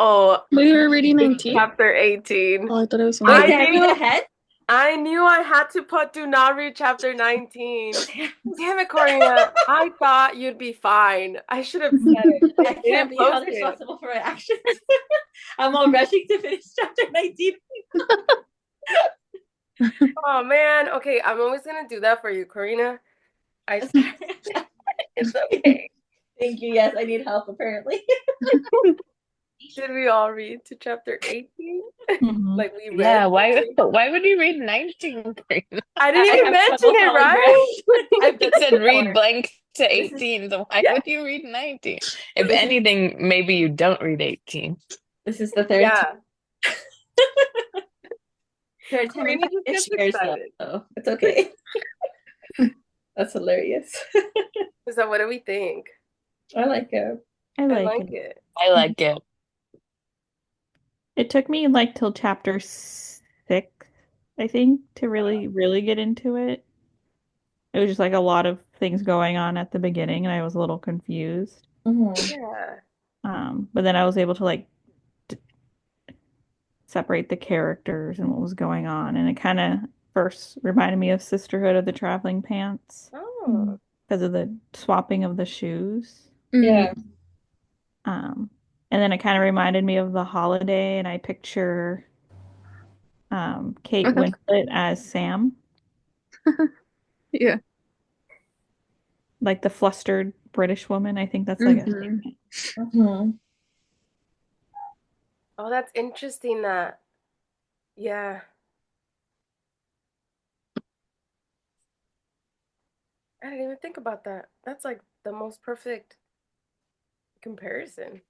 Oh, We were reading it's 19? chapter 18. Oh, I thought it was Wait, I did I 1. read knew ahead? I knew I had to put do not read chapter 19. Damn it, Corina. I thought you'd be fine. I should have said it. I They can't didn't be post held it. responsible for my actions. I'm all rushing to finish chapter 19. Oh man. Okay, I'm always gonna do that for you, Corina. I it's okay. Thank you. Yes, I need help apparently. Did we all read to chapter 18? Mhm. Like we read Yeah, why 18? why would you read 19? I didn't I even have mention trouble it, following right? directions. I've done It this said read before. blank to This is 18, so why Yeah. would you read 19? If this is anything, maybe you don't read 18. this is the Yeah. third time I've Corina had just this gets share, so excited. it's okay. That's hilarious. So what do we think? I like it. I I like like it. it. I like it. It took me like till chapter 6, I think, to really get into it. It was just like a lot of things going on at the beginning, and I was a little confused. Mhm. Yeah. But then I was able to like d separate the characters and what was going on, and it kind of first reminded me of Sisterhood of the Traveling Pants Oh. because of the swapping of the shoes. Mm. Yeah. Um, and then it kind of reminded me of The Holiday, and I picture Kate Winslet as Sam, Yeah. like the flustered British woman. I think that's like a Hmm. statement. Mhm. Oh, that's interesting that. Yeah. I didn't even think about that. That's like the most perfect comparison.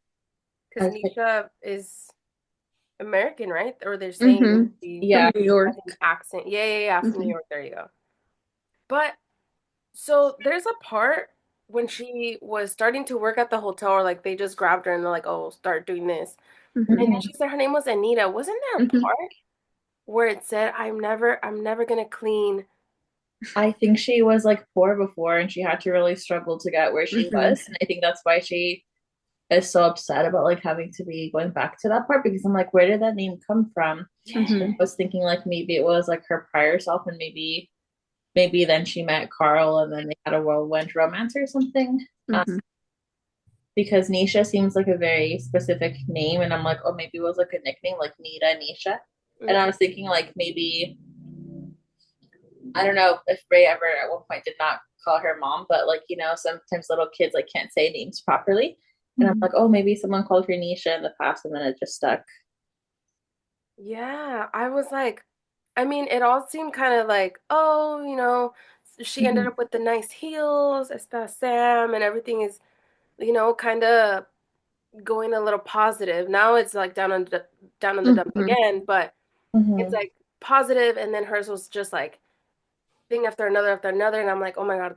Because I think, Nisha is American, right? Or they're saying Hmm. she From yeah. New has an York. accent. Yeah, yeah, yeah, from New Hmm. York. There you go. But so there's a part when she was starting to work at the hotel, or like they just grabbed her and they're like, "Oh, start doing this." And then Mhm. she said her name was Anita. Wasn't there a Hmm. part where it said, I'm never gonna clean." I think she was like poor before and she had to really struggle to get where she Hmm. was. And I think that's why she is so upset about like having to be going back to that part because I'm like, where did that name come from? Hmm. I was thinking like maybe it was like her prior self and maybe then she met Carl and then they had a whirlwind romance or something. Hmm. Because Nisha seems like a very specific name and I'm like, oh maybe it was like a nickname like Nita Nisha. And I Mhm. was thinking like maybe I don't know if Ray ever at one point did not call her mom, but like, sometimes little kids like can't say names properly. And I'm like, oh, maybe someone called her Nisha in the past and then it just stuck. Yeah, I was like, I mean, it all seemed kind of like, oh, she ended Mhm. up with the nice heels, está Sam, and everything is, kind of going a little positive. Now it's like down in the dumps Hmm. again, but it's Mhm. like positive, and then hers was just like thing after another, and I'm like, oh my God,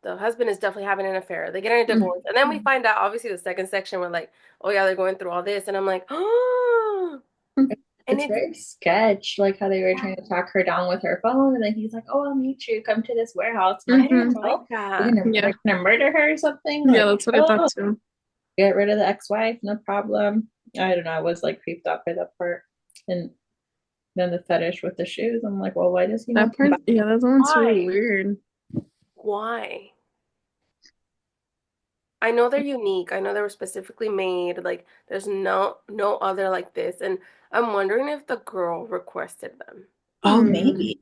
the husband is definitely having an affair. They're getting a divorce, and then we find out, obviously, the second section, we're like, oh yeah, they're going through all this, and I'm like, oh, and It's it's very sketch, like how they were trying to track her down with her phone, and then he's like, "Oh, I'll meet you. Come to this warehouse." I'm I like, Hmm. didn't "What the like hell? They're that. gonna Yeah. they're gonna murder her or something?" Yeah, Like, that's what I thought oh, too. get rid of the ex-wife, no problem. I don't know. I was like creeped out by that part, and then the fetish with the shoes. I'm like, well, why does he not That come part, back? yeah, that one's really Why? weird. Why? I know they're unique. I know they were specifically made. Like there's no other like this. And I'm wondering if the girl requested them. Oh, Hmm. maybe.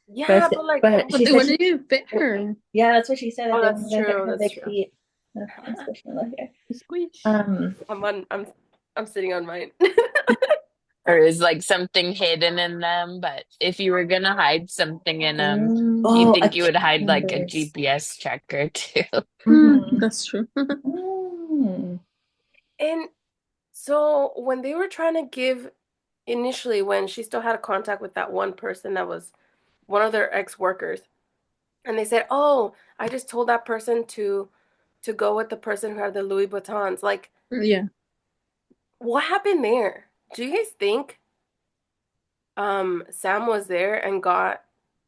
Yeah, but like, But But she they said wouldn't she, even fit her. yeah, that's what she said that oh, they that's wanted to hit true. her That's big true. feet. Especially like here. Squish. Um, I'm on. I'm sitting on mine. Or is like something hidden in them, but if you were gonna hide something in them, you oh, a think you would hide like a chambers. GPS checker too. Mm-hmm. That's true. Mm. And so when they were trying to give initially, when she still had contact with that one person that was one of their ex-workers, and they said, "Oh, I just told that person to go with the person who had the Louis Vuittons." Like, Yeah. what happened there? Do you guys think Sam was there and got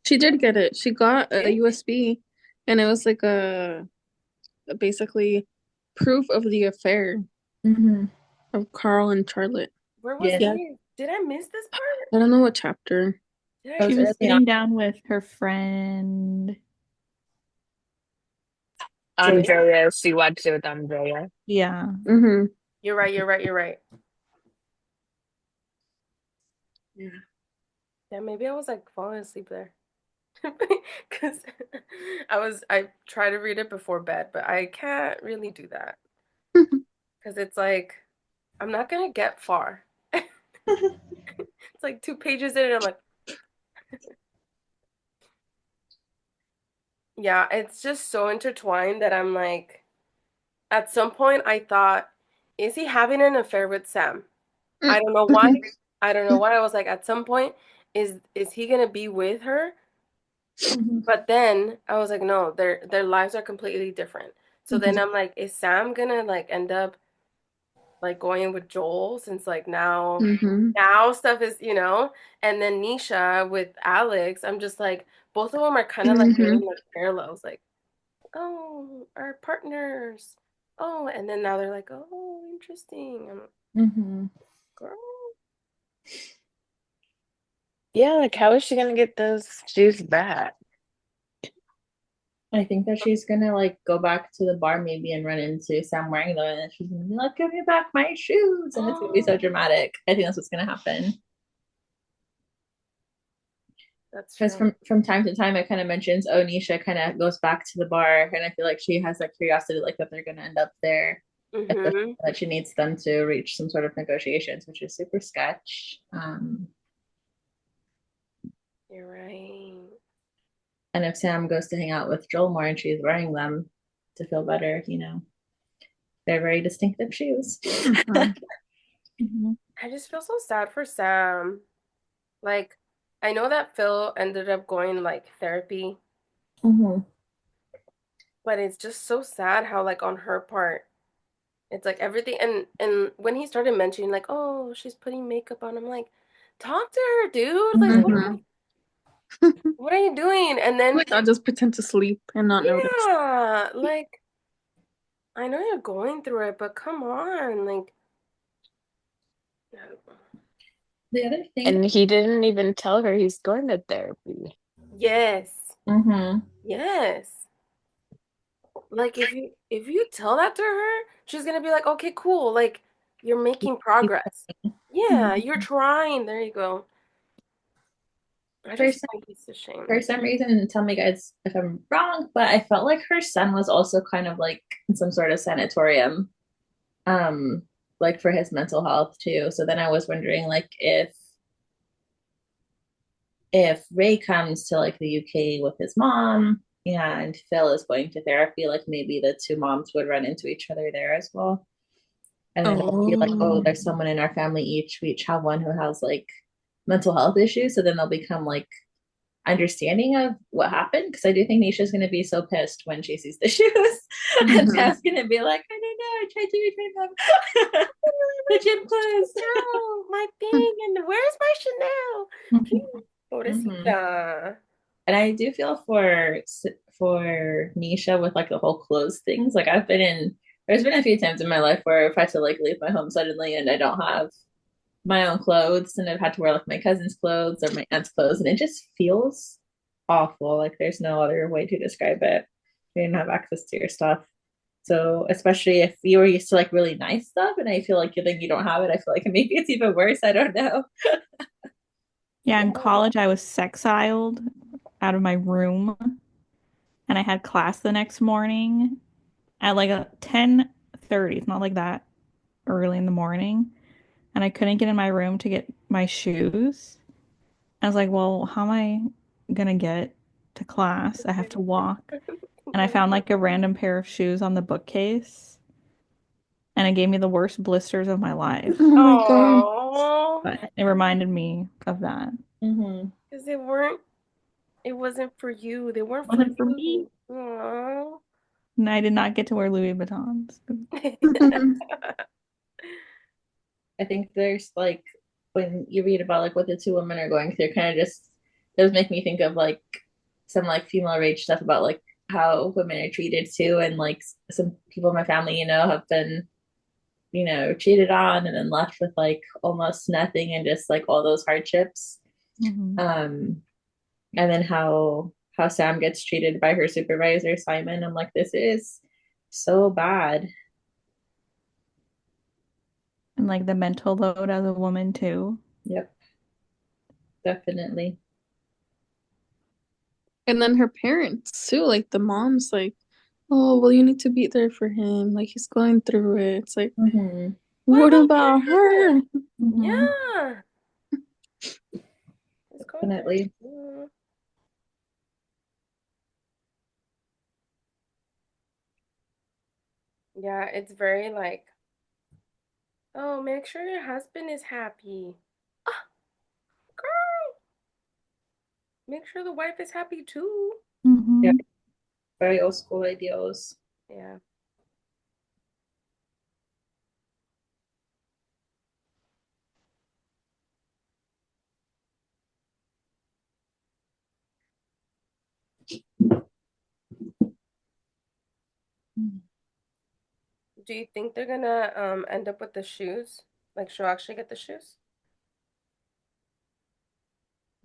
She did get it. She got a USB and it was like a basically proof of the affair. Mm-hmm. of Carl and Charlotte. Where was Yeah. Yeah, he? Did I miss this part? I don't know what chapter. Did That I? She was was early on. sitting down with her friend. Julia. Andrea, she watched it with Andrea. Yeah. Mm-hmm. You're right. You're right. You're right. Yeah. Yeah, maybe I was like falling asleep there. Because I try to read it before bed, but I can't really do that. Because it's like, I'm not gonna get far. It's like 2 pages in, and I'm like, yeah, it's just so intertwined that I'm like, at some point I thought, is he having an affair with Sam? I don't know why. I don't know why. I was like, at some point, is he gonna be with her? Mhm. But then I was like, no, their lives are completely different. So then Mhm. I'm like, is Sam gonna like end up like going with Joel since like Mhm. now stuff is, and then Nisha with Alex, I'm just like both of them are kind of like Mhm. doing like parallels, like, oh, our partners. Oh, and then now they're like, oh, interesting. I'm like, Mhm. girl. Yeah, like how is she gonna get those shoes back? I think that she's gonna like go back to the bar maybe and run into Sam wearing them, and then she's gonna be like, "Give me back my shoes," and it's gonna be so dramatic. I think that's what's gonna happen. That's Because true. from time to time, it kind of mentions, oh, Nisha kind of goes back to the bar, and I feel like she has that curiosity, like that they're gonna end up there, Mm-hmm. that she needs them to reach some sort of negotiations, which is super sketch. You're right. And if Sam goes to hang out with Joel more and she's wearing them to feel better, they're very distinctive shoes. Mhm. Mhm. I just feel so sad for Sam. Like, I know that Phil ended up going like therapy, Mhm. but it's just so sad how like on her part, it's like everything and when he started mentioning like, oh, she's putting makeup on, I'm like, talk to her, dude. Like, Mhm. what are you doing? And then Like I'll just pretend to sleep and not notice. yeah, like I know you're going through it, but come on, like The other thing, And he didn't even tell her he's going to therapy. yes. mhm. Yes. Like if you tell that to her, she's gonna be like, okay, cool. Like you're making progress. Yeah, you're trying. There you go. I for just some, think it's a shame. for some reason, tell me guys if I'm wrong, but I felt like her son was also kind of like in some sort of sanatorium, um, like for his mental health too. So then I was wondering like if Ray comes to like the UK with his mom and Phil is going to therapy, like maybe the two moms would run into each other there as well. And then it would be like, oh, Oh. there's someone in our family each. We each have one who has like mental health issues. So then they'll become like understanding of what happened. Cause I do think Nisha's gonna be so pissed when she sees the shoes. And Mhm. Sam's gonna be like, I don't know, I tried to return them. The gym clothes. No, my thing, and where's my Chanel? Please, Mhm. pobrecita. And I do feel for Nisha with like the whole clothes things. Like there's been a few times in my life where I've had to like leave my home suddenly and I don't have my own clothes and I've had to wear like my cousin's clothes or my aunt's clothes and it just feels awful. Like there's no other way to describe it. You didn't have access to your stuff. So especially if you were used to like really nice stuff and I feel like then you don't have it, I feel like maybe it's even worse. I don't know. Yeah, in Yeah. college I was sexiled out of my room and I had class the next morning at like a 10:30. It's not like that early in the morning. And I couldn't get in my room to get my shoes. I was like, well, how am I gonna get to class? I have to walk. And I found like a random pair of shoes on the bookcase, and it gave me the worst blisters of my life. Oh my God. Oh, But it reminded me of that. Mm-hmm. because it wasn't for you. They weren't for Wasn't for me. you. Aww. And I did not get to wear Louis Vuittons. I think there's like when you read about like what the two women are going through, kind of just does make me think of like some like female rage stuff about like how women are treated too, and like some people in my family, have been cheated on and then left with like almost nothing and just like all those hardships. Mhm. And then how Sam gets treated by her supervisor, Simon. I'm like, this is so bad. And like the mental load as a woman too. Yep, definitely. And then her parents too, like the mom's like, oh, well, you need to be there for him. Like he's going through it. It's like, Mm-hmm. What what about about her? him? Mhm. Yeah. It's going through it Definitely. too. Yeah, it's very like, oh, make sure your husband is happy. Ah, girl, make sure the wife is happy too. Yeah, Mhm. very old school ideals. Yeah. Do you think they're gonna end up with the shoes? Like she'll actually get the shoes?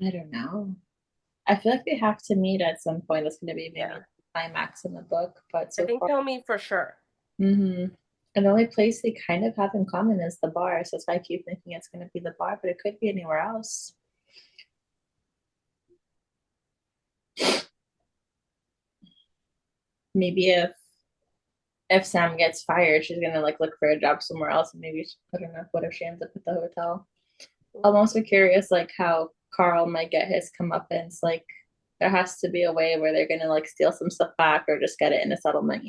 I don't know. I feel like they have to meet at some point. That's going to be maybe Yeah. the climax in the book, but I so think far. they'll meet for sure. Mm-hmm. And the only place they kind of have in common is the bar. So that's why I keep thinking it's going to be the bar, but it could be anywhere else. Maybe if Sam gets fired, she's gonna like look for a job somewhere else, and maybe I don't know. What if she ends up at the hotel? I'm also curious, like how Carl might get his comeuppance. Like there has to be a way where they're gonna like steal some stuff back or just get it in a settlement,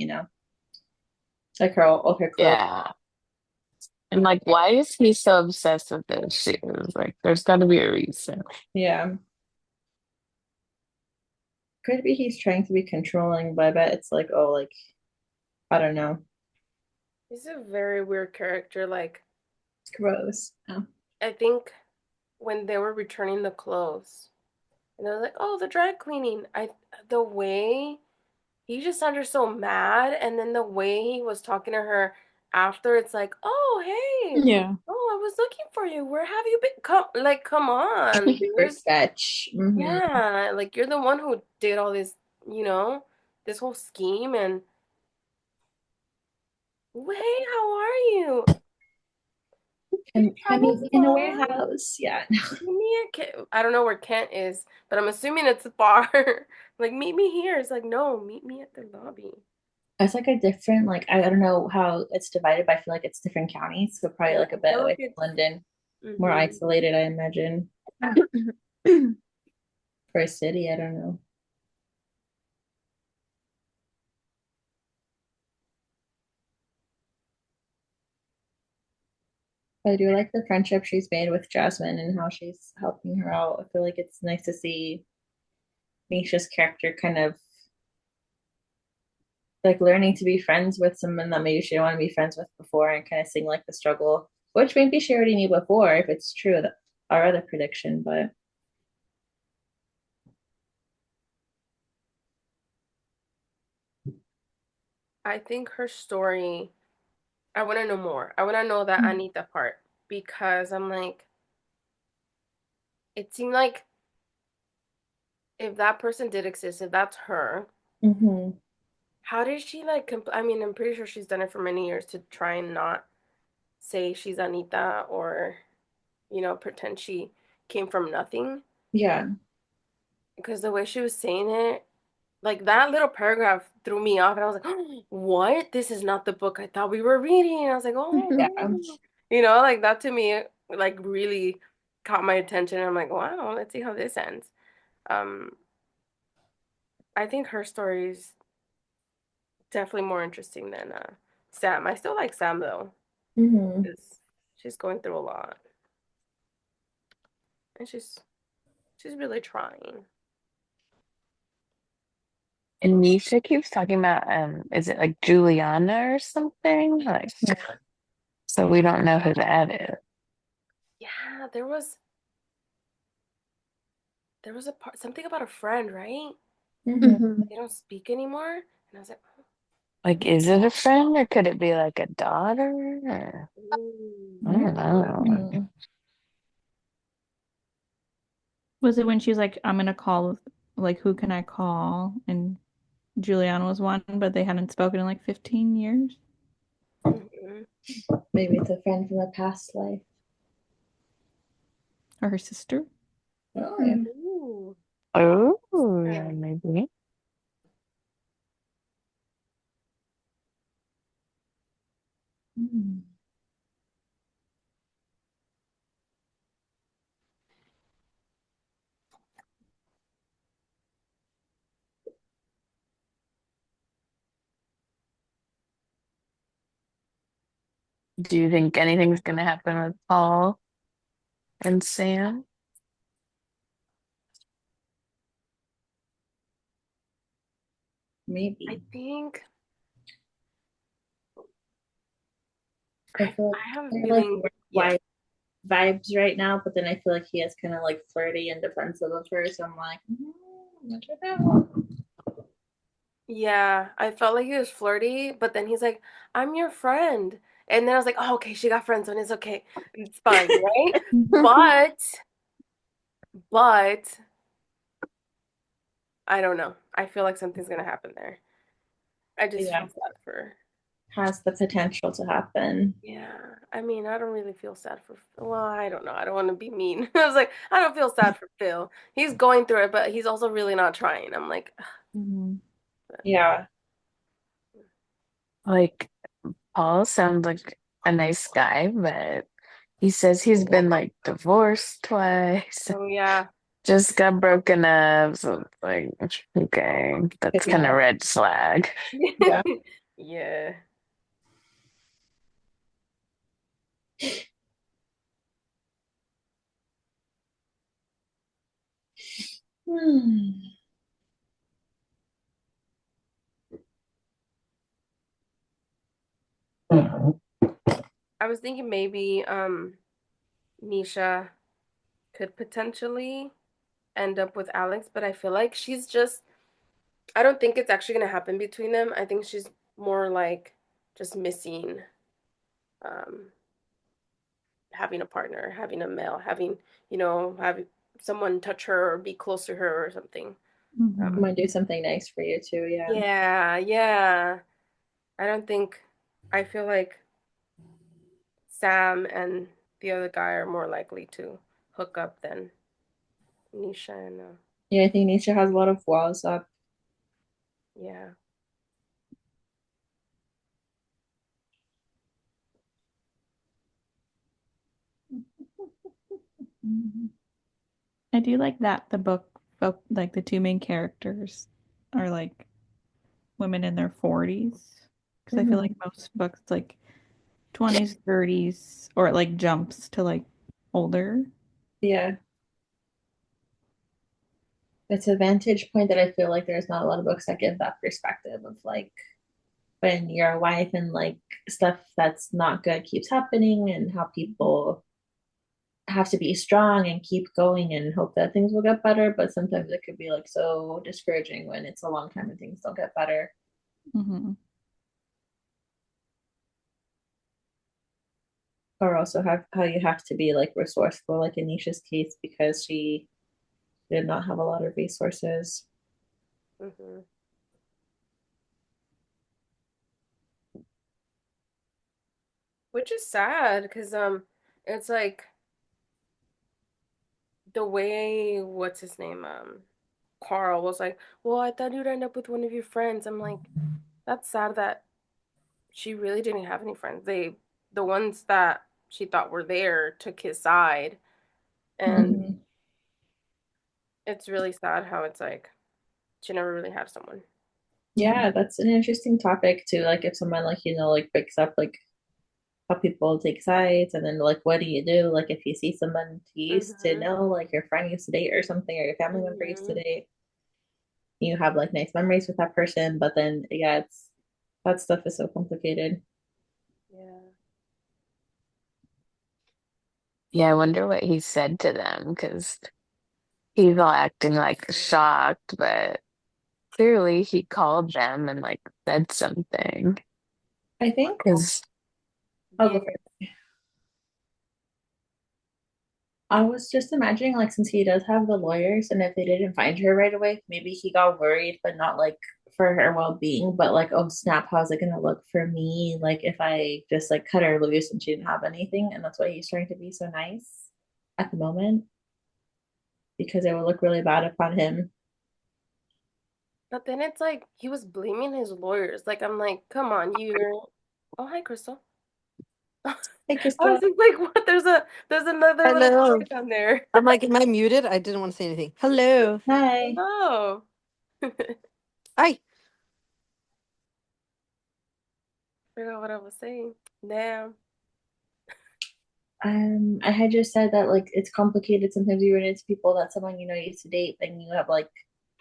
like all her clothes. Yeah. And like, why is he so obsessed with those shoes? Like, there's got to be a reason. Yeah, could be he's trying to be controlling, but I bet it's like, oh, like I don't know, He's a very weird character. Like, it's gross. Oh. I think when they were returning the clothes, and they're like, "Oh, the dry cleaning." The way he just sounded so mad, and then the way he was talking to her after, it's like, "Oh, hey, Yeah. oh, I was looking for you. Where have you been? Come on, For dude. sketch. Mm-hmm. Yeah, like you're the one who did all this, you know, this whole scheme, and hey, how are you? You And travel Penny's in a far? warehouse. Yeah. Meet me at Kent. I don't know where Kent is, but I'm assuming it's a bar. Like, meet me here. It's like, no, meet me at the lobby. It's like a different, like, I don't know how it's divided, but I feel like it's different counties. So probably Yeah, like a I bit feel like away it's from London, more hmm isolated, I imagine. For a city, I don't know. But I do like the friendship she's made with Jasmine and how she's helping her out. I feel like it's nice to see Misha's character kind of like learning to be friends with someone that maybe she didn't want to be friends with before and kind of seeing like the struggle, which maybe she already knew before if it's true that our other prediction, but I think her story, I want to know more. I want to know that Anita part because I'm like, it seemed like if that person did exist, if that's her, mm-hmm. how did she like, I mean, I'm pretty sure she's done it for many years to try and not say she's Anita or, pretend she came from nothing. Yeah. Because the way she was saying it, like that little paragraph threw me off, and I was like, oh, "What? This is not the book I thought we were reading." And I was like, Yeah. "Oh," like that to me, like really caught my attention. I'm like, "Wow, let's see how this ends." Um, I think her story is definitely more interesting than Sam. I still like Sam though, Mm-hmm. because she's going through a lot, and she's really trying. And Nisha keeps talking about, is it like Juliana or something? Like, so we don't know who that is. Yeah, there was a part something about a friend, right? Mm-hmm. Hmm. They don't speak anymore, and I was like, oh. Like, is it a friend or could it be like a daughter? Or I Ooh. don't know. Mm. Was it when she was like, I'm gonna call, like, who can I call? And Juliana was one, but they hadn't spoken in like 15 years. Mhm. Maybe it's a friend from a past life. Or her sister. Oh yeah. Ooh. Oh, yeah, Yeah. maybe. Mm. Do you think anything's gonna happen with Paul and Sam? I Maybe. think I I, feel like I have a they're like feeling, yeah. wide vibes right now, but then I feel like he is kind of like flirty and defensive of her. So I'm like, I don't know. Yeah, I felt like he was flirty, but then he's like, "I'm your friend." And then I was like, "Oh, okay, she got friends and it's okay. It's fine, right?" But but I don't know. I feel like something's gonna happen there. I just Yeah, feel sad for has the potential to happen. yeah. I mean, I don't really feel sad for well, I don't know. I don't want to be mean. I was like, I don't feel sad for Phil. He's going through it, but he's also really not trying. I'm like, Mhm. Yeah. Like, Paul sounds like a nice guy, but he says he's been like divorced twice, oh yeah. just got broken up. So it's like, okay, that's kind of Yeah. red flag. Yeah. Yeah. Hmm. I was thinking maybe Nisha could potentially end up with Alex, but I feel like she's just I don't think it's actually gonna happen between them. I think she's more like just missing um having a partner, having a male, having, having someone touch her or be close to her or something. I'm Mhm. gonna do something nice for you too. Yeah. Yeah, yeah. I don't think I feel like Sam and the other guy are more likely to hook up than Nisha and Yeah, I think Nisha has a lot of walls up. yeah. Mhm. I do like that the book, like the two main characters are like women in their 40s. Because I feel like Mhm. most books, like 20s, 30s, or it like jumps to like older. Yeah. It's a vantage point that I feel like there's not a lot of books that give that perspective of like when you're a wife and like stuff that's not good keeps happening and how people have to be strong and keep going and hope that things will get better. But sometimes it could be like so discouraging when it's a long time and things don't get better. Hmm. Or also have how you have to be like resourceful, like in Nisha's case, because she did not have a lot of resources. Hmm. Which is sad because it's like the way what's his name Carl was like, "Well, I thought you'd end up with one of your friends." I'm like, that's sad that she really didn't have any friends. The ones that she thought were there took his side, and Mhm. it's really sad how it's like she never really had someone. Yeah, that's an interesting topic too. Like if someone like like picks up like how people take sides and then like what do you do? Like if you see someone you used to Hmm. know, like your friend used to date or something, or your family member used to Hmm. date, you have like nice memories with that person, but then yeah, it's that stuff is so complicated. Yeah. Yeah, I wonder what he said to them because he's all acting like shocked, but clearly he called them and like said something. I think Because I'll go Yeah. first. I was just imagining, like, since he does have the lawyers, and if they didn't find her right away, maybe he got worried, but not like for her well-being, but like, oh snap, how's it gonna look for me? Like, if I just like cut her loose and she didn't have anything, and that's why he's trying to be so nice at the moment, because it would look really bad upon him. But then it's like he was blaming his lawyers. Like I'm like, come on, you're. Oh, hi, Crystal. I Hey, was Crystal. just like, what? There's another little Hello. boy down there. I'm like, am I muted? I didn't want to say anything. Hello. Hi. Oh. Hi. Forgot what I was saying. Damn. I had just said that like it's complicated. Sometimes you run into people that someone you know used to date, and you have like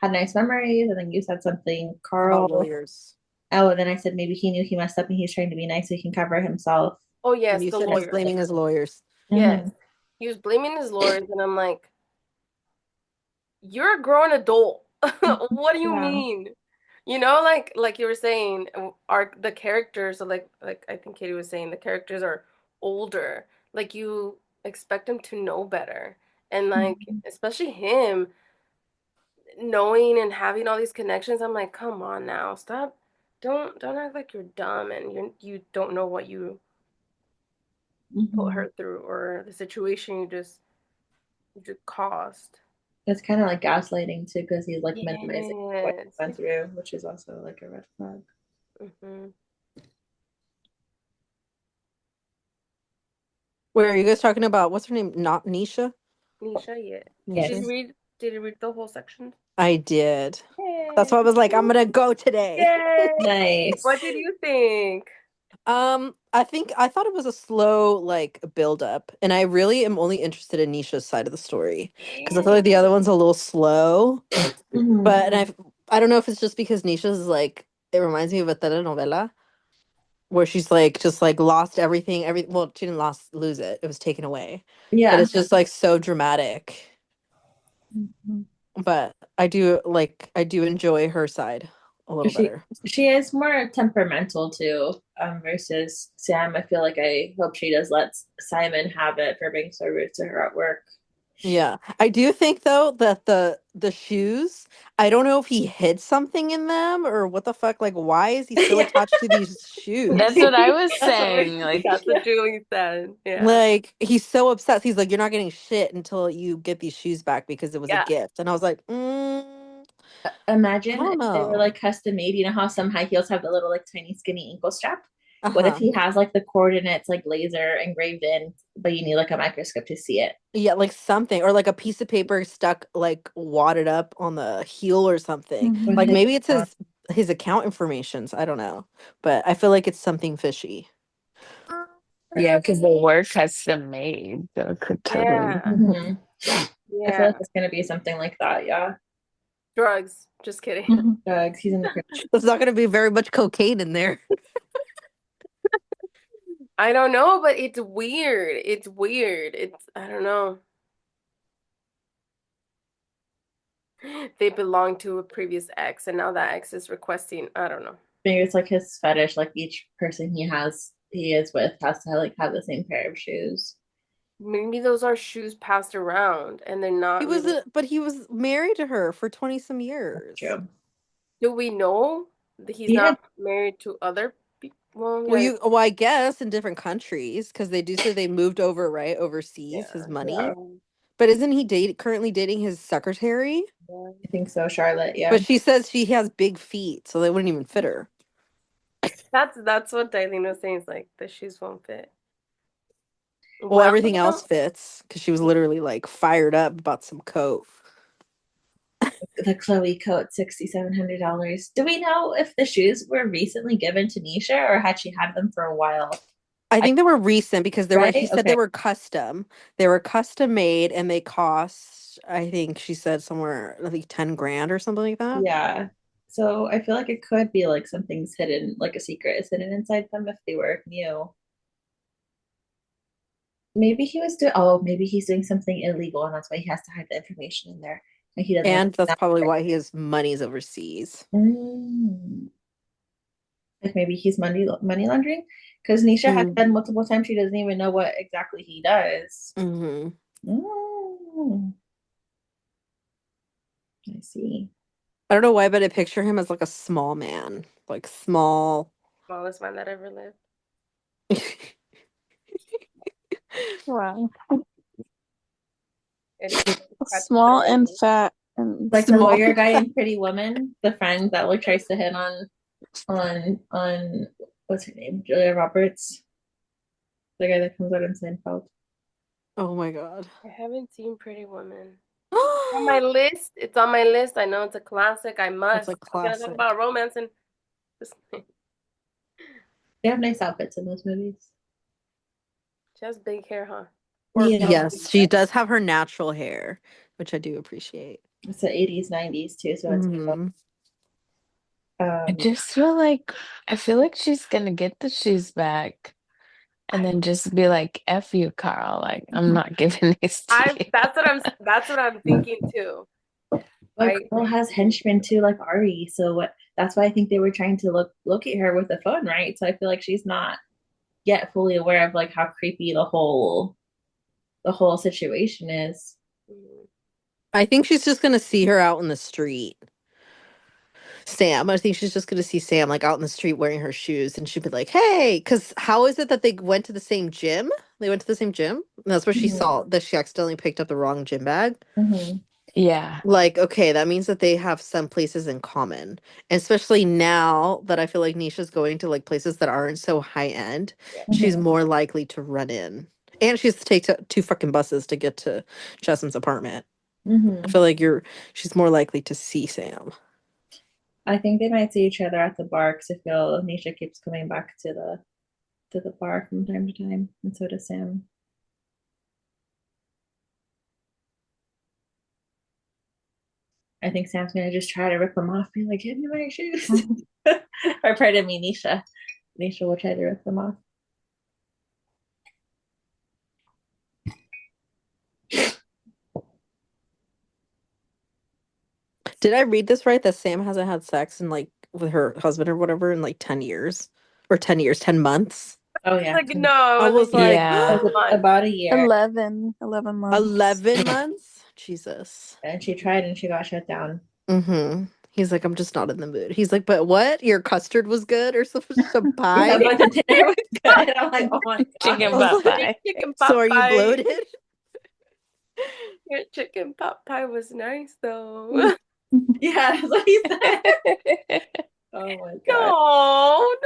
had nice memories, and then you said something, About Carl. lawyers. Oh, and then I said maybe he knew he messed up and he's trying to be nice so he can cover himself. Oh And yes, you the said he's lawyer. blaming his lawyers. Yes. Mhm. He was blaming his lawyers, and I'm like, you're a grown adult. What do you Yeah. mean? You know, like you were saying, are the characters are like I think Katie was saying the characters are older. Like you expect them to know better. And like Mhm. especially him knowing and having all these connections, I'm like, come on now, stop. Don't act like you're dumb and you don't know what you put Mhm. her through or the situation you just caused. It's kind of like gaslighting too, because he's like minimizing what he Yes. went through, which is also like a red flag. Mm-hmm. Where are you guys talking about? What's her name? Not Nisha? Nisha, yeah. Did Nisha? you Yes. read did you read the whole section? I did. That's Yay. why I was like, I'm gonna go today. Yay. Nice. What did you think? I thought it was a slow like build up, and I really am only interested in Nisha's side of the story because I feel like the other one's a little slow. Mhm. But I don't know if it's just because Nisha's is like it reminds me of a telenovela where she's like just like lost everything. Well, she didn't lose it; it was taken away. But Yeah. it's just like so dramatic. Mhm. But I do enjoy her side a little She better. she is more temperamental too, versus Sam. I feel like I hope she does let Simon have it for being so rude to her at work. Yeah. I do think though that the shoes, I don't know if he hid something in them or what the fuck, like why is he still Yeah. attached to these shoes? that's what I was That's what saying. Like, that's Yeah. what Julie said. Yeah. Like he's so upset. He's like, you're not getting shit until you get these shoes back because it was a Yeah. gift. And I was like, I Imagine don't if they were know. like custom made. You know how some high heels have the little like tiny skinny ankle strap? What if Uh-huh. he has like the coordinates like laser engraved in, but you need like a microscope to see it? Yeah, like something, or like a piece of paper stuck like wadded up on the heel or something. With Like Mhm. his maybe it's his account informations. I don't know, but I feel like it's something fishy. yeah, because they were custom made. So it could totally. Yeah. Mhm. I feel like Yeah. it's gonna be something like that. Yeah. Drugs. Just kidding. Mhm. Drugs. He's in the crib. There's not going to be very much cocaine in there. I don't know, but it's weird. It's weird. It's I don't know. They belong to a previous ex and now that ex is requesting, I don't know. Maybe it's like his fetish. Like each person he is with has to like have the same pair of shoes. Maybe those are shoes passed around and they're He not was, really. but he was married to her for 20 some That's years. true. Do we know that he's He not had married to other people? Well, Well, yeah, well, I guess in different countries because they do say they moved over right overseas, his yeah, yeah, money. But isn't he currently dating his secretary? yeah. I think so, Charlotte. But Yeah. she says she has big feet, so they wouldn't even fit her. That's what Dailene was saying. It's like the shoes won't fit. Well, Well, everything else fits because she was literally like fired up about some coat. The Chloe coat, $6,700. Do we know if the shoes were recently given to Nisha or had she had them for a while? I I think they were recent because they were. He right? said Okay. they were custom. They were custom made, and they cost. I think she said somewhere like 10 grand or something like that. Yeah. So I feel like it could be like something's hidden, like a secret is hidden inside them if they were new. Maybe he was doing, oh, maybe he's doing something illegal and that's why he has to hide the information in there. Like he doesn't And that's have probably why his money's overseas. like maybe he's money laundering because Nisha has said multiple times she doesn't even know what exactly he does. I see. I don't know why, but I picture him as like a small man, like small. Smallest man that ever lived. Wow. It's Small and fat and Like the Small. lawyer guy in Pretty Woman, the friend that like tries to hit on what's her name? Julia Roberts. The guy that comes out in Seinfeld. Oh my god. I haven't seen Pretty Woman. On my list. It's on my list. I know it's a classic. I must. It's a I'm gonna talk classic. about romance and They have nice outfits in those movies. she has big hair, huh? Yeah. Yes, she does have her natural hair, which I do appreciate. It's the 80s, 90s too, so it's I just feel like she's gonna get the shoes back and then just be like, F you, Carl. Like, I'm not giving these to you. That's what I'm thinking too. But Carl has henchmen too, like Ari. So that's why I think they were trying to locate her with the phone, right? So I feel like she's not yet fully aware of like how creepy the whole situation is. I think she's just gonna see her out in the street. Sam, I think she's just gonna see Sam like out in the street wearing her shoes, and she'd be like, "Hey," because how is it that they went to the same gym? They went to the same gym, and that's where she saw that she accidentally picked up the wrong gym bag. Yeah. Like, okay, that means that they have some places in common, and especially now that I feel like Nisha's going to like places that aren't so high end, she's more likely to run in, and she has to take two fucking buses to get to Jessam's apartment. I feel like she's more likely to see Sam. I think they might see each other at the bar because I feel Nisha keeps coming back to the bar from time to time, and so does Sam. I think Sam's gonna just try to rip them off, be like, "Give me my shoes," or pardon me, Nisha. Nisha will try to rip them off. Did I read this right? That Sam hasn't had sex in like with her husband or whatever in like 10 years or 10 years, 10 months. Oh yeah, like no, I was like, Yeah. about a year. 11 months. 11 months? Jesus. And she tried and she got shut down. He's like, I'm just not in the mood. He's like, but what? Your custard was good or some pie? Yeah, but the dinner was good. I'm like, oh my god. Chicken pot pie. Chicken pot So are you pie. bloated? Your chicken pot pie was nice though. Yeah, that's what he said. Oh my god.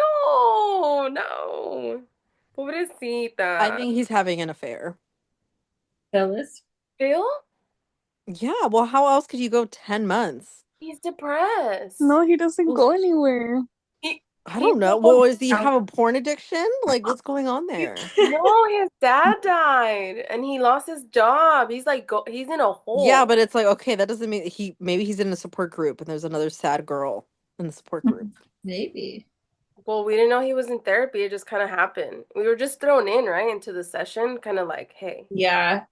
No. Pobrecita. I think he's having an affair. Phyllis? Phil? Yeah, well, how else could you go 10 months? He's depressed. No, he doesn't go anywhere. I don't know. Well, does he have a porn addiction? Like, what's going on there? No, his dad died and he lost his job. He's like, he's in a hole. Yeah, but it's like, okay, that doesn't mean maybe he's in a support group and there's another sad girl in the support group. Maybe. Well, we didn't know he was in therapy. It just kind of happened. We were just thrown in, right, into the session, kind of like, hey. Yeah.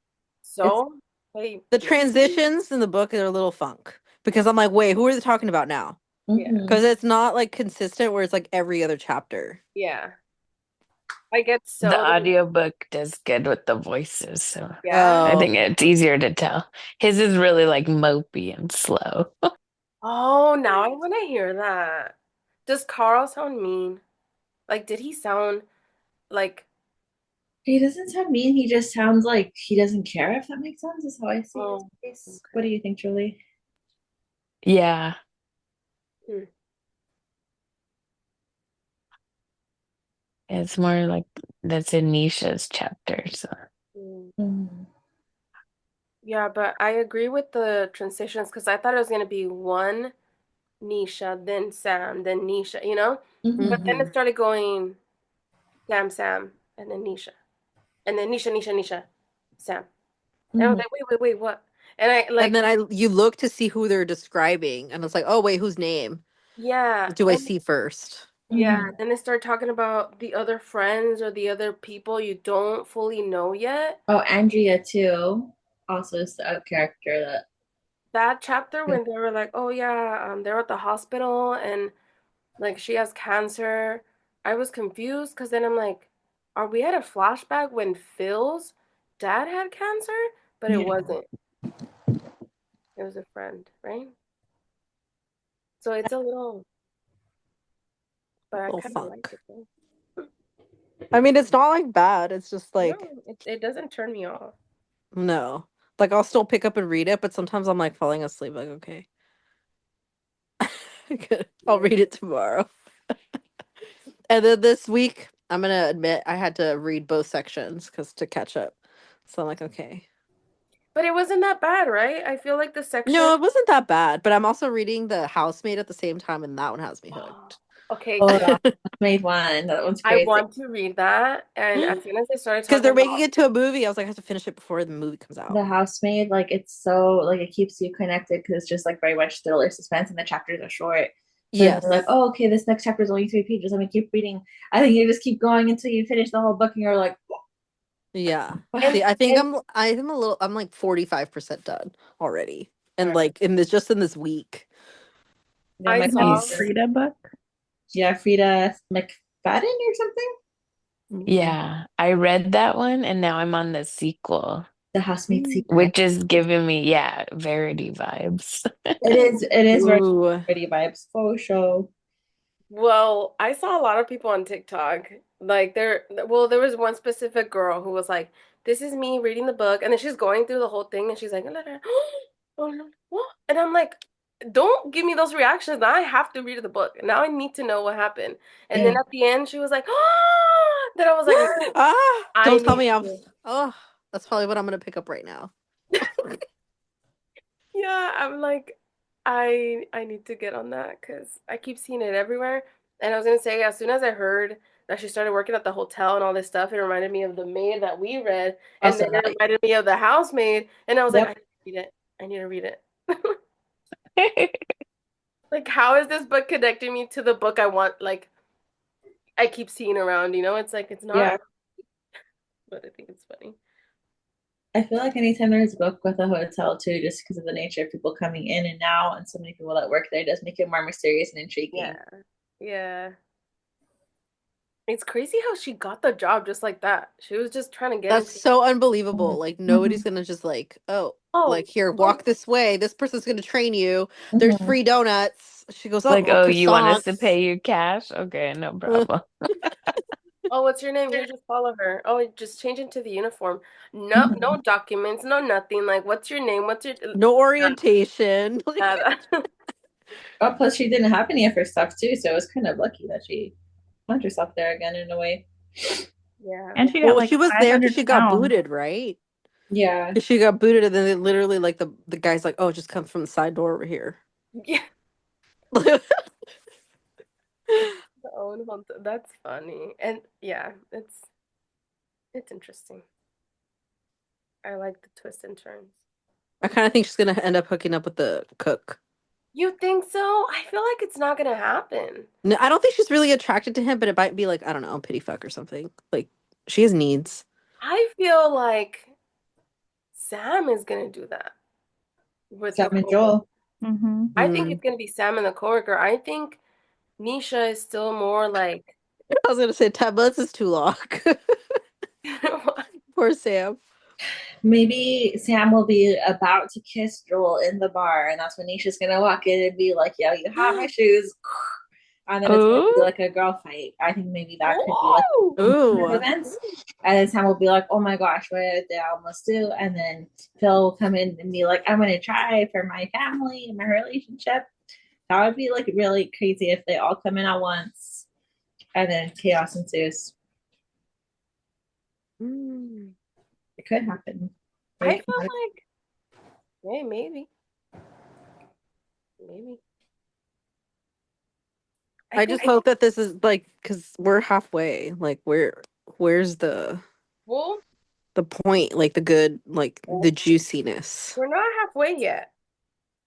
So, hey. The transitions in the book are a little funk because I'm like, wait, who are they talking about now? Yeah. Because it's not like consistent where it's like every other chapter. Yeah. I get so. The audiobook does good with the voices, so Yeah. I think it's easier to tell. His is really like mopey and slow. Oh, now I want to hear that. Does Carl sound mean? Like, did he sound like... He doesn't sound mean. He just sounds like he doesn't care, if that makes sense. Is how I see his face. Okay. What do you think, Julie? Yeah. It's more like that's in Nisha's chapter, so. Yeah, but I agree with the transitions because I thought it was going to be one Nisha, then Sam, then Nisha, you know? But then it started going Sam, and then Nisha. And then Nisha, Sam. And I was like, wait, what? And I like... And then you look to see who they're describing, and it's like, oh, wait, whose name? Yeah. Do I see first? Yeah, then they start talking about the other friends or the other people you don't fully know yet. Oh, Andrea too. Also is a character that that chapter Yeah. when they were like, oh yeah, they're at the hospital and like she has cancer. I was confused because then I'm like, are we at a flashback when Phil's dad had cancer? But it Yeah. wasn't. It was a friend, right? So it's a little, but I Little kind of like funk. it though. I mean, it's not like bad. It's just like, No, it doesn't turn me off. no. Like, I'll still pick up and read it, but sometimes I'm like falling asleep. Like, okay, I'll read it tomorrow. And then this week, I'm gonna admit I had to read both sections because to catch up. So I'm like, okay. But it wasn't that bad, right? I feel like the section. No, it wasn't that bad, but I'm also reading The Housemaid at the same time, and that one has me hooked. Okay, Oh, the made one. That one's I crazy. want to read that, and as soon as they started Because talking they're making about, it to a movie, I was like, I have to finish it before the movie comes out. The Housemaid, like it's so like it keeps you connected because it's just like very much thriller suspense and the chapters are short. So Yes. you're like, oh, okay, this next chapter is only 3 pages. Let me keep reading. I think you just keep going until you finish the whole book and you're like, Yeah. and See, I think and I'm like 45% done already. And Alright. like in this just in this week. yeah, I my saw friends, The Frida book. yeah, Frida McFadden or something. Yeah, I read that one and now I'm on the sequel, The Housemaid Mm. Secret. which is giving me, yeah, Verity vibes. It is very Ooh. pretty vibes for show. well, I saw a lot of people on TikTok. Like there was one specific girl who was like, "This is me reading the book," and then she's going through the whole thing, and she's like, "Oh no, what?" And I'm like, "Don't give me those reactions. Now I have to read the book. Now I need to know what happened." And then Yeah. at the end, she was like, "Oh!" Then I was like, Ah, "I don't tell need me to." oh, that's probably what I'm gonna pick up right now. Yeah, I'm like, I need to get on that because I keep seeing it everywhere. And I was gonna say, as soon as I heard that she started working at the hotel and all this stuff, it reminded me of the maid that we read, and Also then it that. reminded me of the housemaid, and I was like, I Yep. need to read it. I need to read it. Like, how is this book connecting me to the book I want? Like, I keep seeing around, it's like it's Yeah. not, but I think it's funny. I feel like anytime there's a book with a hotel too, just because of the nature of people coming in and out and so many people that work there, does make it more mysterious and intriguing. Yeah, yeah. It's crazy how she got the job just like that. She was just trying to get That's into. so unbelievable. Mhm. Like nobody's gonna just like, oh, Oh, like here, walk this way. This person's gonna train you. There's Mhm. free donuts. She goes, oh, Like, well, oh, you want us to croissants. pay you cash? Okay, no problem. oh, what's your name? Here, just follow her. Oh, just change into the uniform. No, Mhm. no documents, no nothing. Like, what's your name? What's your No orientation. Like, nada. Oh, plus she didn't have any of her stuff too, so it was kind of lucky that she found herself there again in a way. Yeah. And she got well, like she was there because 500 she got pounds. booted, right? Yeah. 'Cause she got booted, and then they literally like the guy's like, oh, just come from the side door over here. Yeah. Oh, no, that's funny. And yeah, it's interesting. I like the twists and turns. I kind of think she's gonna end up hooking up with the cook. You think so? I feel like it's not gonna happen. No, I don't think she's really attracted to him, but it might be like, I don't know, pity fuck or something. Like she has needs. I feel like Sam is gonna do that with the Sam and coworker. Joel. Mm-hmm. I think Mm. it's gonna be Sam and the coworker. I think Nisha is still more like I was gonna say 10 months is too long. Poor Sam. Maybe Sam will be about to kiss Joel in the bar, and that's when Nisha's gonna walk in and be like, "Yo, you have my shoes," and then it's gonna be Ooh, like a girl fight. I think maybe that could be like oh, of Ooh. events, and then Sam will be like, "Oh my gosh, what did they almost do?" And then Phil will come in and be like, "I'm gonna try for my family and my relationship." That would be like really crazy if they all come in at once, and then chaos ensues. Mm. It could happen. I It could feel happen. like yeah, maybe. I I think just hope that this is like because we're halfway. Like where's well, the point? Like the good, like the juiciness. we're not halfway yet.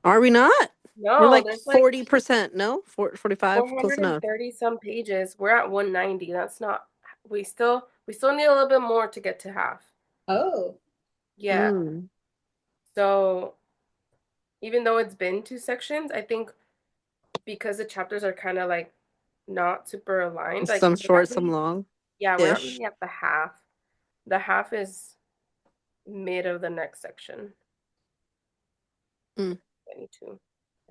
Are we not? We're No, like there's like 40%, no? 45, close enough. 430 some pages. We're at 190. That's not we still need a little bit more to get to half. Oh, Yeah. Mm. So even though it's been 2 sections, I think because the chapters are kind of like not super aligned, like Some we're not short, some really, long yeah, we're not ish. really at the half. The half is mid of the next section. Mm. 22.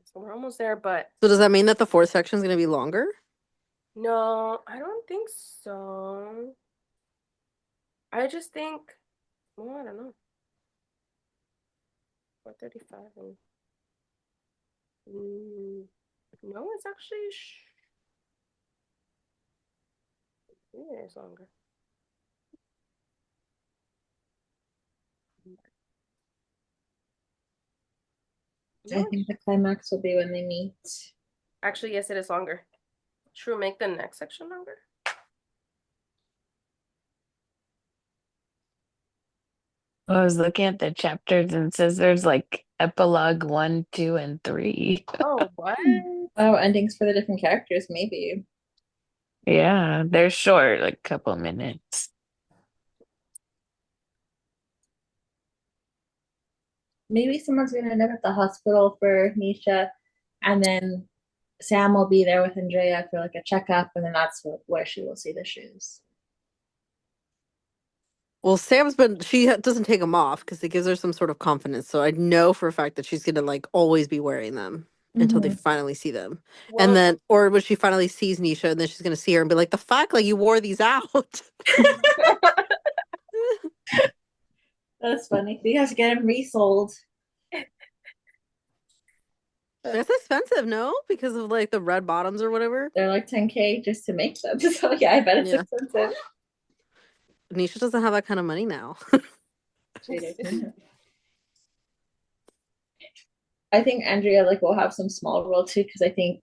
So we're almost there, but So does that mean that the fourth section is going to be longer? no, I don't think so. I just think, well, I don't know. 435 and no, it's actually yeah, it's longer. I No, think the climax will be when they meet. actually, yes, it is longer. Should we make the next section longer? I was looking at the chapters and it says there's like epilogue 1, 2, and 3. Oh, what? Oh, endings for the different characters, maybe. Yeah, they're short, like a couple minutes. Maybe someone's gonna end up at the hospital for Nisha, and then Sam will be there with Andrea for like a checkup, and then that's where she will see the shoes. Well, she doesn't take them off because it gives her some sort of confidence. So I know for a fact that she's gonna like always be wearing them until they Mm-hmm. finally see them. And Well, then, or when she finally sees Nisha, and then she's gonna see her and be like, "The fuck, like you wore these out." That's funny. You have to get them resold. That's expensive, no? Because of like the red bottoms or whatever. They're like 10K just to make them. So yeah, I bet it's Yeah. expensive. Nisha doesn't have that kind of money now. I think Andrea like will have some small role too, because I think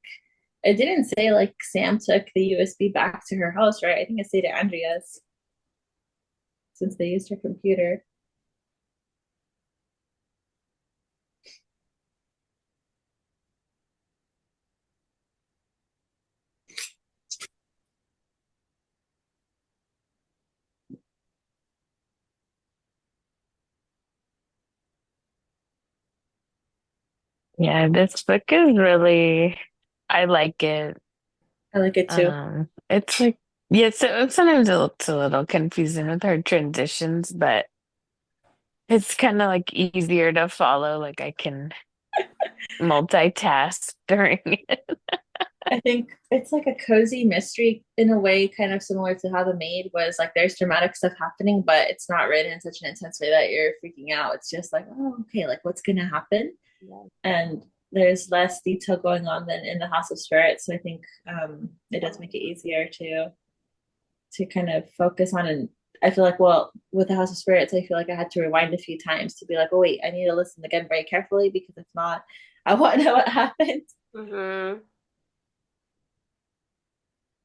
it didn't say like Sam took the USB back to her house, right? I think it stayed at Andrea's since they used her computer. Yeah, this book is really, I like it. I like it too. It's like, yeah, so sometimes it's a little confusing with her transitions, but it's kind of like easier to follow. Like I can multitask during it. I think it's like a cozy mystery in a way, kind of similar to how The Maid was. Like there's dramatic stuff happening, but it's not written in such an intense way that you're freaking out. It's just like, oh, okay, like what's gonna happen? yeah. And there's less detail going on than in the House of Spirits. So I think it does make it easier to kind of focus on. And I feel like, well, with the House of Spirits, I feel like I had to rewind a few times to be like, oh wait, I need to listen again very carefully because if not, I want to know what happened. Mm-hmm.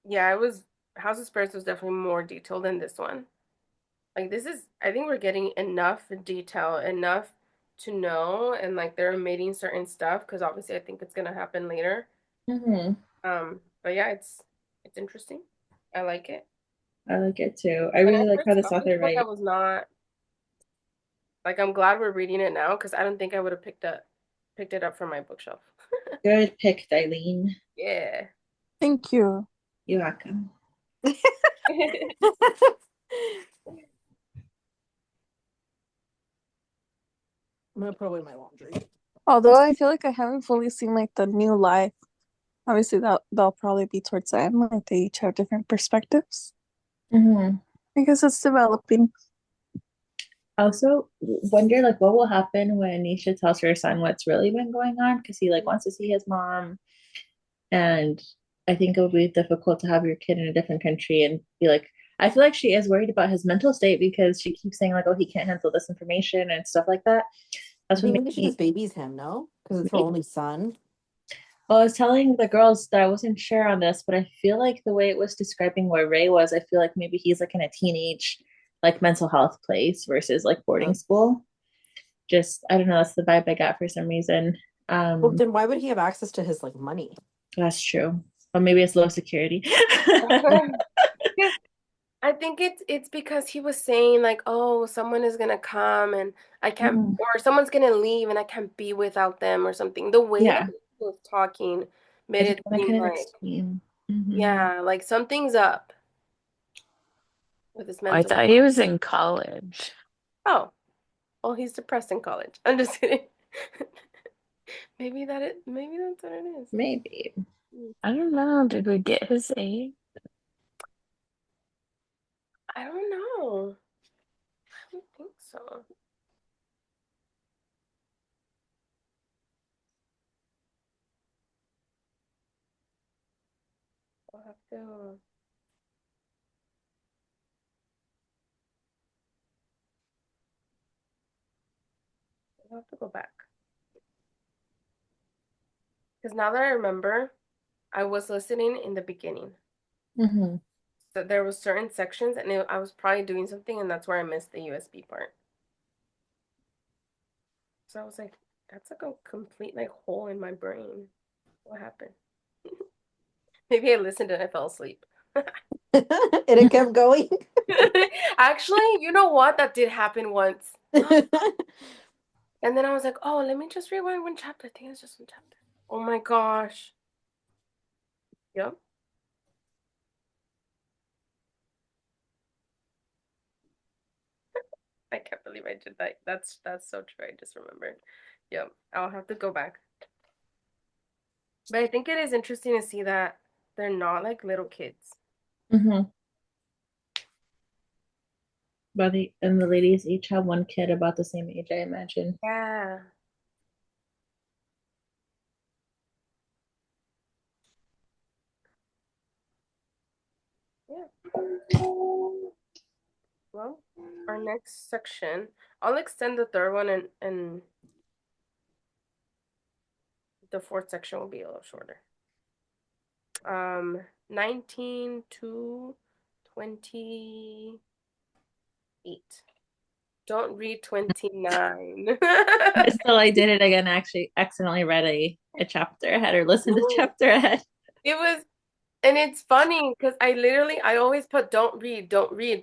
Yeah, it was House of Spirits was definitely more detailed than this one. Like this is, I think we're getting enough detail, enough to know, and like they're omitting certain stuff because obviously I think it's gonna happen later. Mm-hmm. But yeah, it's interesting. I like it. I like it too. I When I really like how first this got this author book, I writes. was not like I'm glad we're reading it now because I don't think I would have picked it up from my bookshelf. Good pick, Eileen. Yeah. Thank you. You're welcome. I'm gonna put away my laundry. Although I feel like I haven't fully seen like the new life. Obviously, that'll probably be towards the end. Like they each have different perspectives. Mm-hmm. I guess it's developing. Also, wonder like what will happen when Nisha tells her son what's really been going on because he like wants to see his mom, and I think it would be difficult to have your kid in a different country and be like. I feel like she is worried about his mental state because she keeps saying like, "Oh, he can't handle this information" and stuff like that. That's what Maybe makes she me. just babies him, no? Because it's her only son. Well, I was telling the girls that I wasn't sure on this, but I feel like the way it was describing where Ray was, I feel like maybe he's like in a teenage, like mental health place versus like boarding school. Just I don't know, that's the vibe I got for some reason. Well, then why would he have access to his like money? That's true. But maybe it's low security. I think it's because he was saying like, oh, someone is gonna come and I can't, Mhm. or someone's gonna leave and I can't be without them or something. The way that Yeah, he was talking I made just it want to seem kind of like, extreme. Hmm. yeah, like something's up with his I mental thought he health. was in college. Oh, well, he's depressed in college. I'm just kidding. Maybe that's what it is. Maybe. Mm, I don't know. Did we get his age? I don't know. I don't think so. I'll have to I'll have to go back. Because now that I remember, I was listening in the beginning. Hmm. So there was certain sections and I was probably doing something and that's where I missed the USB part. So I was like, that's like a complete like hole in my brain. What happened? Maybe I listened and I fell asleep. And it kept going. Actually, you know what? That did happen once. And then I was like, oh, let me just rewind one chapter. I think it's just one chapter. Oh my gosh. Yep. I can't believe I did that. That's so true. I just remembered. Yep. I'll have to go back. But I think it is interesting to see that they're not like little kids. Hmm. But the ladies each have one kid about the same age, I imagine. Yeah. Yeah. Well, our next section, I'll extend the third one and the fourth section will be a little shorter. 19 to 28. Don't read 29. But still, I did it again. I actually accidentally read a chapter ahead or listened to chapter ahead. It was, and it's funny because I always put don't read,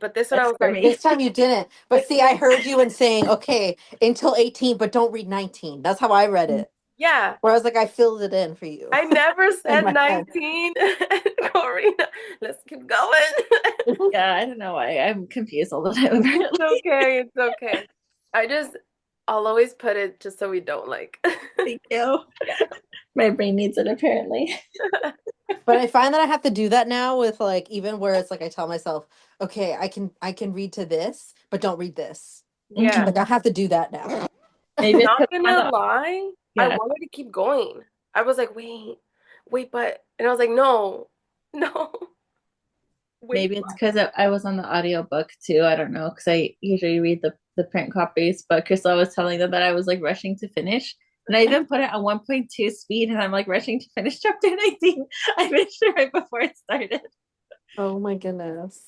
but this one I That's was for like, me. This time you didn't. But see, I heard you in saying, okay, until 18, but don't read 19. That's how I read it. yeah, Where I was like, I filled it in for you I never in said my head. 19. Corina, let's keep going. Yeah, I don't know why. I'm confused all the time, It's apparently. okay, it's okay. I'll always put it just so we don't like. Thank you. My brain needs it, apparently. But I find that I have to do that now with like even where it's like I tell myself, okay, I can read to this, but don't read this. Yeah, Like I have to do that now. Maybe it's not because I'm on gonna the, lie, I yeah. wanted to keep going. I was like, wait, but, and I was like, no, no, wait, Maybe it's because I was on the audiobook too. I don't know, because I usually read the print copies, but Crystal was telling them that I was like rushing to finish. And I even put it on 1.2 speed and I'm like rushing to finish chapter 19. I finished it right before it started. Oh my goodness.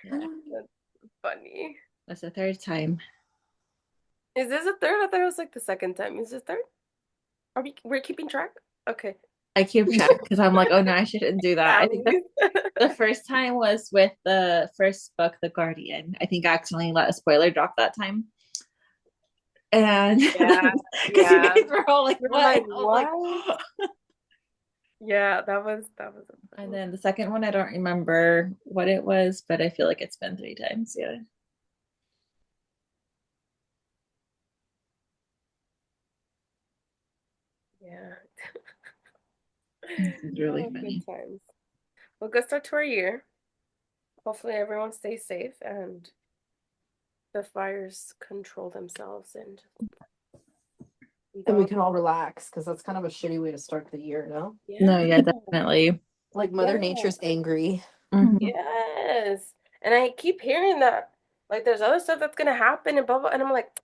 Yeah, that's funny. that's the third time. Is this a third? I thought it was like the second time. Is this third? We're keeping track? Okay. I keep track because I'm like, oh no, I shouldn't do that. I think Tallies. the first time was with the first book, The Guardian. I think I accidentally let a spoiler drop that time. And Yeah, because you yeah. guys were all like, We're what? like, I was like, what? Yeah, that was a and then the second one, I don't remember what it was, but I feel like it's been three times. Yeah. yeah. This is really Oh, good funny. times. Well, good start to our year. Hopefully everyone stays safe and the fires control themselves and we And we don't. can all relax because that's kind of a shitty way to start the year, no? No, Yeah. yeah, definitely. Like Mother Nature's angry. Mhm. Yes. And I keep hearing that like there's other stuff that's gonna happen and blah blah and I'm like,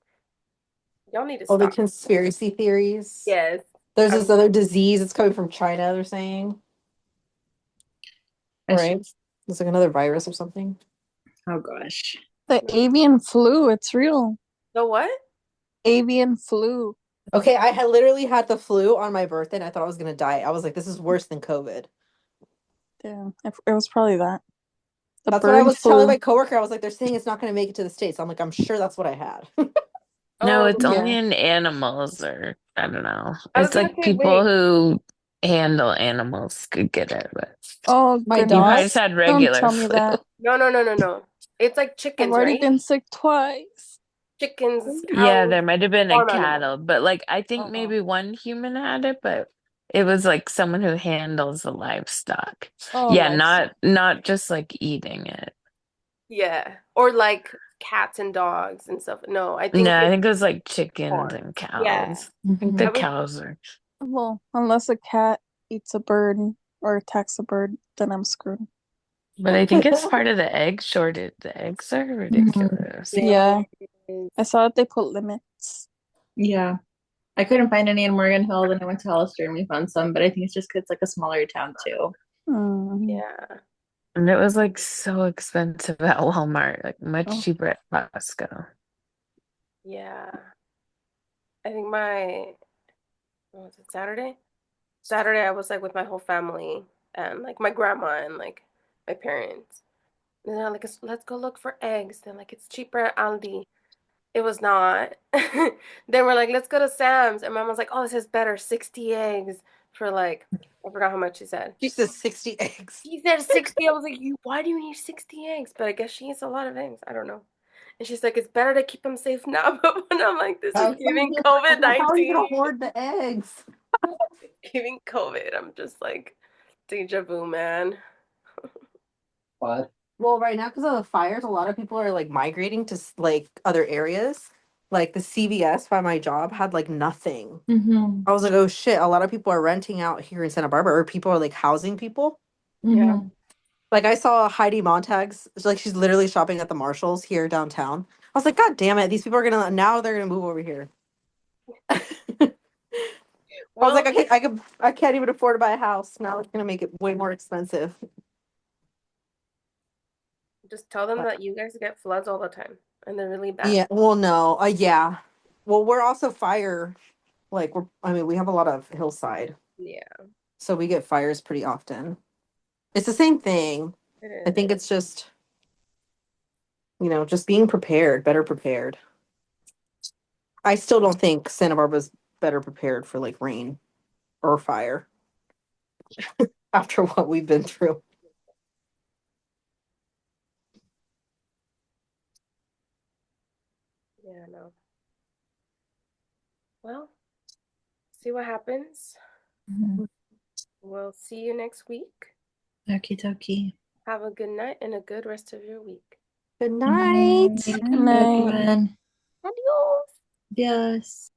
y'all need to All the stop. conspiracy theories. Yes. There's I'm this other disease that's coming from China, they're saying. It's- Right? It's like another virus or something. oh gosh. The avian flu, it's real. the what? Avian flu. Okay, I had literally had the flu on my birthday and I thought I was gonna die. I was like, this is worse than COVID. Yeah, it was probably that. The That's what I bird was telling flu. my coworker. I was like, they're saying it's not going to make it to the States. I'm like, I'm sure that's what I had. No, Oh, it's only Yeah. in animals, or I don't know. I was It's gonna like say, people wait. who handle animals could get it, but Oh My you dog. probably goodness. just had Don't regular tell me flu. that. No. It's like I've chickens, already right? been sick twice. Chickens, Yeah, cows, there might have been a farm animals. cattle, but like I think Oh. maybe one human had it, but it was like someone who handles the livestock. Oh, Yeah, livestock. not just like eating it. Yeah. Or like cats and dogs and stuff. No, I think No, I it's think it was like chickens farm. and Yeah. cows. I think Mhm. the I was cows are, Well, unless a cat eats a bird or attacks a bird, then I'm screwed. but I think it's part of the egg shortage. The eggs are ridiculous. Yeah. Yes. I saw that they put limits. Yeah. I couldn't find any in Morgan Hill. Then I went to Hollister and we found some, but I think it's just 'cause it's like a smaller town too. Yeah. And it was like so expensive at Walmart, like much Oh. cheaper at Costco. Yeah. I think what was it, Saturday? Saturday I was like with my whole family and like my grandma and like my parents. And they're like, let's go look for eggs. They're like, it's cheaper at Aldi. It was not. Then we're like, let's go to Sam's. And mom was like, oh, this is better. 60 eggs for like, I forgot how much she said. She says 60 eggs. She said 60. I was like, why do you need 60 eggs? But I guess she eats a lot of eggs. I don't know. And she's like, it's better to keep them safe now. But when I'm like, this is giving How are you going COVID-19. to hoard the eggs? Giving COVID. I'm just like, deja vu, man. What? Well, right now, because of the fires, a lot of people are like migrating to like other areas. Like the CVS by my job had like nothing. Mm-hmm. I was like, oh shit, a lot of people are renting out here in Santa Barbara, or people are like housing people. Yeah. Like I saw Heidi Montag's, like she's literally shopping at the Marshalls here downtown. I was like, God damn it, these people are gonna now they're gonna move over here. I was Well, like, I can't even afford to buy a house. Now it's gonna make it way more expensive. just tell them that you guys get floods all the time and they're really bad. Yeah, well, no, yeah. Well, we're also fire, like I mean, we have a lot of hillside, Yeah, so we get fires pretty often. It's the same thing. it I is. think it's just, just being prepared, better prepared. I still don't think Santa Barbara's better prepared for like rain or fire after what we've been through. Yeah, no. Well, see what happens. We'll see you next week. Okie dokie. Have a good night and a good rest of your week. Good night. Good night. Everyone. Adios. Yes.